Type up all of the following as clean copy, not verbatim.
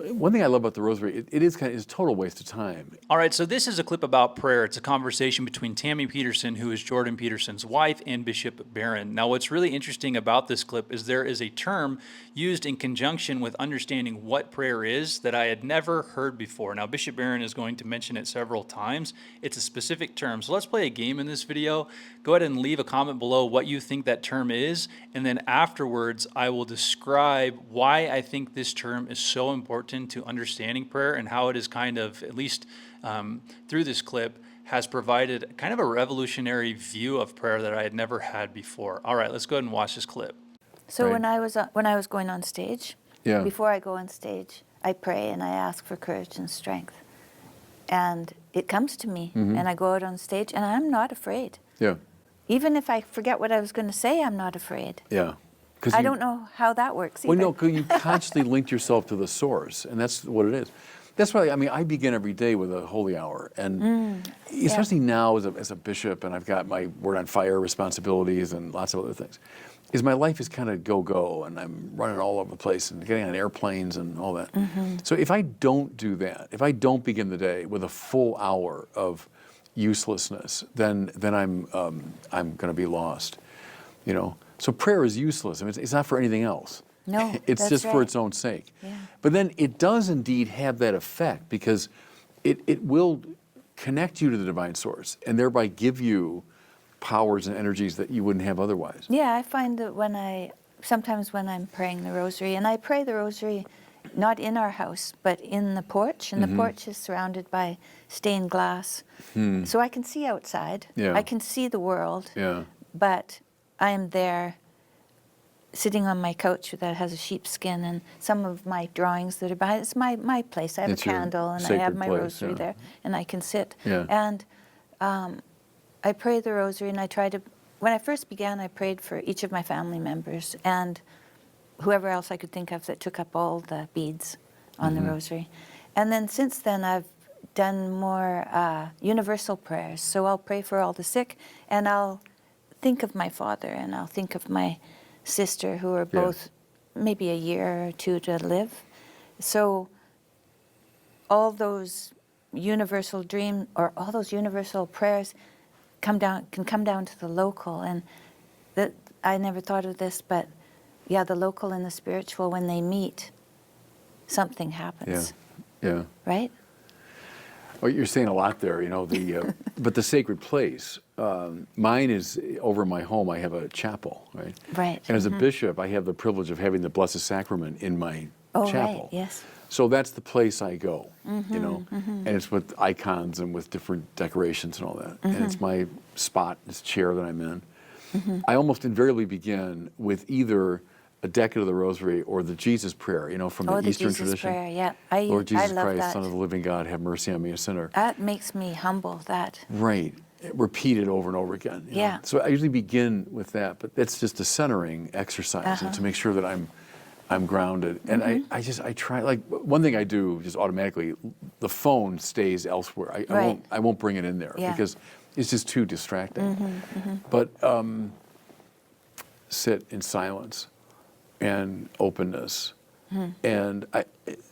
one thing I love about the rosary, it is it's a total waste of time. All right, so this is a clip about prayer. It's a conversation between Tammy Peterson, who is Jordan Peterson's wife, and Bishop Barron. Now, what's really interesting about this clip is there is a term used in conjunction with understanding what prayer is that I had never heard before. Now, Bishop Barron is going to mention it several times. It's a specific term. So let's play a game in this video. Go ahead and leave a comment below what you think that term is, and then afterwards, I will describe why I think this term is so important to understanding prayer and how it is kind of, at least through this clip, has provided kind of a revolutionary view of prayer that I had never had before. All right, let's go ahead and watch this clip. So Right. when I was going on stage, Yeah. before I go on stage, I pray and I ask for courage and strength. And it comes to me, and I go out on stage, and I'm not afraid. Yeah. Even if I forget what I was going to say, I'm not afraid. Yeah. I don't know how that works either. Well, no, 'cause you constantly linked yourself to the source, and that's what it is. That's why, I mean, I begin every day with a holy hour, and especially now as a bishop, and I've got my Word on Fire responsibilities and lots of other things, is my life is kind of go-go, and I'm running all over the place and getting on airplanes and all that. So if I don't do that, if I don't begin the day with a full hour of uselessness, then I'm going to be lost, you know. So prayer is useless. I mean, it's not for anything else. No, it's that's just for right. its own sake. Yeah. But then it does indeed have that effect, because it will connect you to the divine source and thereby give you powers and energies that you wouldn't have otherwise. Yeah, I find that sometimes when I'm praying the rosary, and I pray the rosary not in our house, but in the porch, and the porch is surrounded by stained glass. So I can see outside. Yeah. I can see the world. Yeah. But I am there sitting on my couch that has a sheepskin, and some of my drawings that are behind. It's my place. I have It's a your candle, and I sacred have my place, rosary yeah. there, and I can sit. Yeah. And I pray the rosary, and I try to, when I first began, I prayed for each of my family members and whoever else I could think of that took up all the beads on the rosary. And then since then, I've done more universal prayers. So I'll pray for all the sick, and I'll think of my father, and I'll think of my sister, who are both maybe a year or two to live. So all those universal all those universal prayers can come down to the local. And that I never thought of this, but yeah, the local and the spiritual, when they meet, something happens. Yeah. Right? Well, you're saying a lot there, you know, but the sacred place, mine is over my home. I have a chapel, right? Right. And as a bishop, I have the privilege of having the Blessed Sacrament in my chapel. Right, yes. So that's the place I go, you know, and it's with icons and with different decorations and all that. And it's my spot, this chair that I'm in. I almost invariably begin with either a decade of the Rosary or the Jesus prayer, you know, from the Eastern Jesus tradition. prayer, yeah. Lord Jesus I love Christ, that. Son of the living God, have mercy on me, a sinner. That makes me humble, that. Right. Repeated over and over again. you know. Yeah. So I usually begin with that, but that's just a centering exercise and to make sure that I'm grounded. And I try, like, one thing I do just automatically, the phone stays elsewhere. I won't bring it in there because it's just too distracting. But sit in silence and openness. And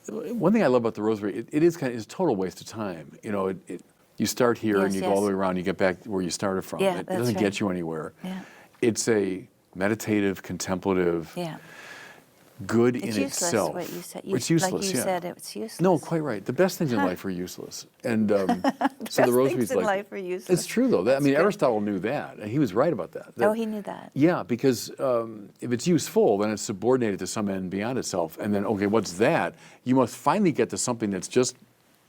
one thing I love about the Rosary, it is it's a total waste of time. You know, you start here and you go all the way around, you get back where you started from. Yeah, it that's doesn't right. get you anywhere. Yeah. It's a meditative, contemplative, good It's in useless, itself. what you said. It's useless, like you yeah. said, it's useless. No, quite right. The best things in life are useless. And so Best the Rosary's things in like, life are useless. it's true though. I mean, good. Aristotle knew that, and he was right about that. Oh, he knew that. Yeah, because if it's useful, then it's subordinated to some end beyond itself. And then, okay, what's that? You must finally get to something that's just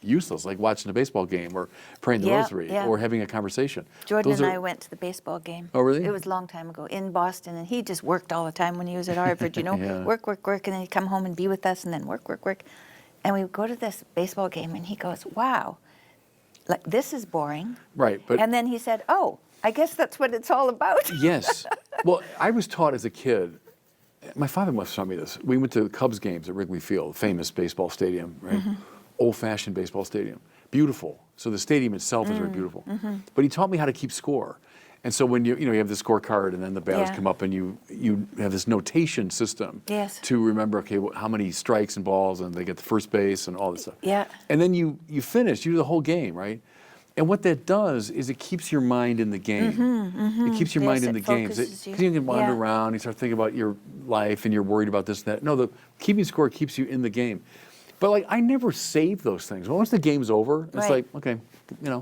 useless, like watching a baseball game or praying the Rosary or having a conversation. Jordan and I went to the baseball game. Oh, really? It was a long time ago in Boston, and he just worked all the time when he was at Harvard, you know, work, and then he'd come home and be with us, and then work. And we would go to this baseball game, and he goes, wow, like, this is boring. Right, but... And then he said, oh, I guess that's what it's all about. Yes. Well, I was taught as a kid, my father must have taught me this. We went to Cubs games at Wrigley Field, famous baseball stadium, right? Old-fashioned baseball stadium. Beautiful. So the stadium itself is very beautiful. But he taught me how to keep score. And so when you have the scorecard and then the batters Yeah. come up and you have this notation system Yes. to remember, okay, how many strikes and balls and they get the first base and all this stuff. Yeah. And then you finish, you do the whole game, right? And what that does is it keeps your mind in the game. It keeps your Yes, mind in it the games. focuses you. You can wander Yeah. around, you start thinking about your life and you're worried about this and that. No, the keeping score keeps you in the game. But like I never save those things. Once the game's over, it's Right. like, okay,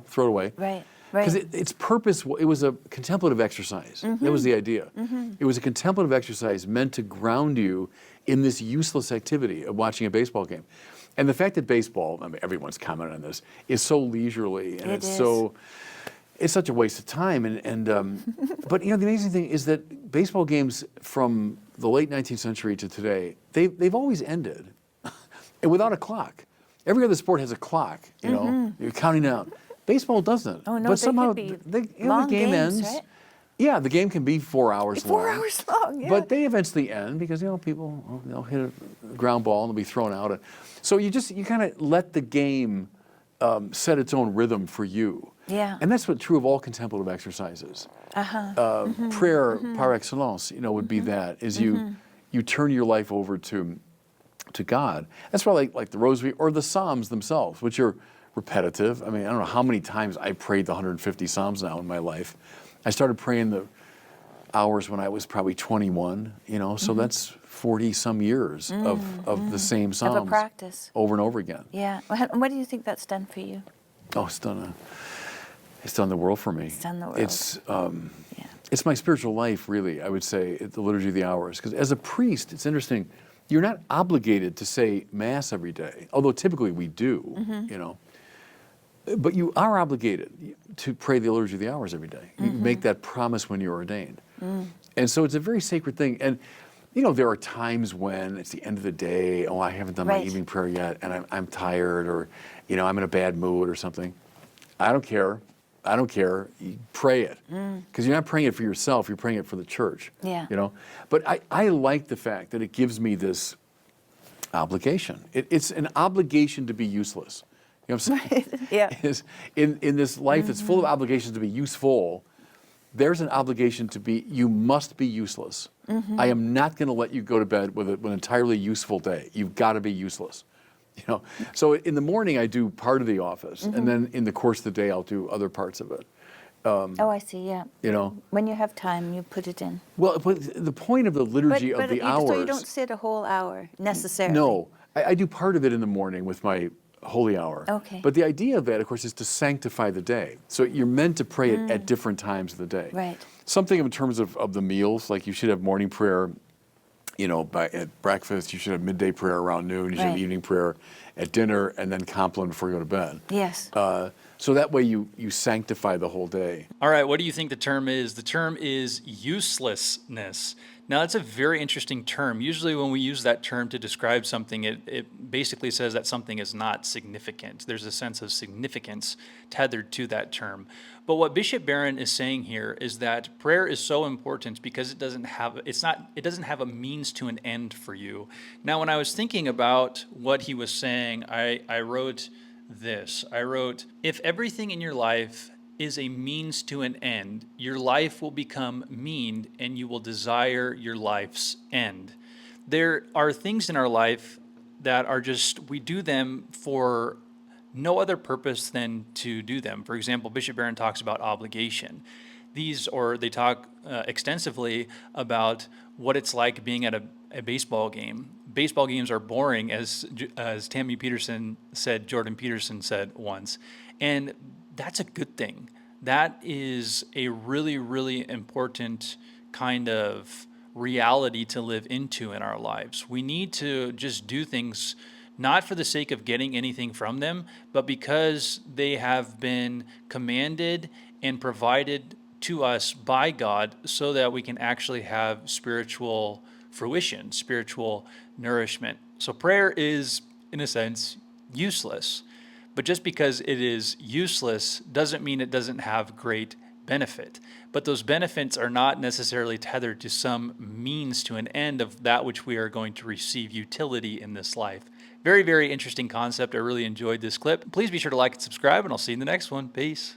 throw it away. Right. Because Right. its purpose, it was a contemplative exercise. That was the idea. It was a contemplative exercise meant to ground you in this useless activity of watching a baseball game. And the fact that baseball, I mean, everyone's commented on this, is so leisurely and It is. it's such a waste of time. But the amazing thing is that baseball games from the late 19th century to today, they've always ended and without a clock. Every other sport has a clock, you're counting down. Baseball doesn't. Oh, no, but they somehow could be the long game games, ends. right? Yeah, the game can be 4 hours long. 4 hours long, yeah. But they eventually end because people they'll hit a ground ball and they'll be thrown out. So you kind of let the game set its own rhythm for you. Yeah. And that's what's true of all contemplative exercises. Prayer par excellence, would be that is you turn your life over to God. That's why like the Rosary or the Psalms themselves, which are repetitive. I mean, I don't know how many times I prayed the 150 Psalms now in my life. I started praying the hours when I was probably 21, so that's 40 some years of the same Psalms. Of a practice. Over and over again. Yeah. And what do you think that's done for you? Oh, it's done the world for me. It's done the world. Yeah. It's my spiritual life, really, I would say, the Liturgy of the Hours. Because as a priest, it's interesting, you're not obligated to say Mass every day, although typically we do, But you are obligated to pray the Liturgy of the Hours every day. You make that promise when you're ordained. And so it's a very sacred thing. And, there are times when it's the end of the day, oh, I haven't done my Right. evening prayer yet, and I'm tired, or, I'm in a bad mood or something. I don't care. You pray it. Because you're not praying it for yourself, you're praying it for the church. Yeah. But I like the fact that it gives me this obligation. It's an obligation to be useless. You know what I'm saying? Yeah. Is in this life that's full of obligations to be useful, there's an obligation you must be useless. I am not going to let you go to bed with an entirely useful day. You've got to be useless. So in the morning I do part of the office, and then in the course of the day I'll do other parts of it. Oh, I see, yeah. When you have time, you put it in. Well, but the point of the liturgy of the hours. So you don't sit a whole hour necessarily? No, I do part of it in the morning with my holy hour. Okay. But the idea of that, of course, is to sanctify the day. So you're meant to pray it at different times of the day. Right. Something in terms of the meals, like you should have morning prayer, at breakfast, you should have midday prayer around noon, you should have Right. evening prayer at dinner, and then compline before you go to bed. Yes. So that way you sanctify the whole day. All right, what do you think the term is? The term is uselessness. Now, that's a very interesting term. Usually when we use that term to describe something, it basically says that something is not significant. There's a sense of significance tethered to that term. But what Bishop Barron is saying here is that prayer is so important because it doesn't have a means to an end for you. Now, when I was thinking about what he was saying, I wrote this. I wrote, if everything in your life is a means to an end, your life will become mean and you will desire your life's end. There are things in our life that are just, we do them for no other purpose than to do them. For example, Bishop Barron talks about obligation. They talk extensively about what it's like being at a baseball game. Baseball games are boring, as Tammy Peterson said, Jordan Peterson said once. And that's a good thing. That is a really, really important kind of reality to live into in our lives. We need to just do things not for the sake of getting anything from them, but because they have been commanded and provided to us by God so that we can actually have spiritual fruition, spiritual nourishment. So prayer is, in a sense, useless. But just because it is useless doesn't mean it doesn't have great benefit. But those benefits are not necessarily tethered to some means to an end of that which we are going to receive utility in this life. Very, very interesting concept. I really enjoyed this clip. Please be sure to like and subscribe, and I'll see you in the next one. Peace.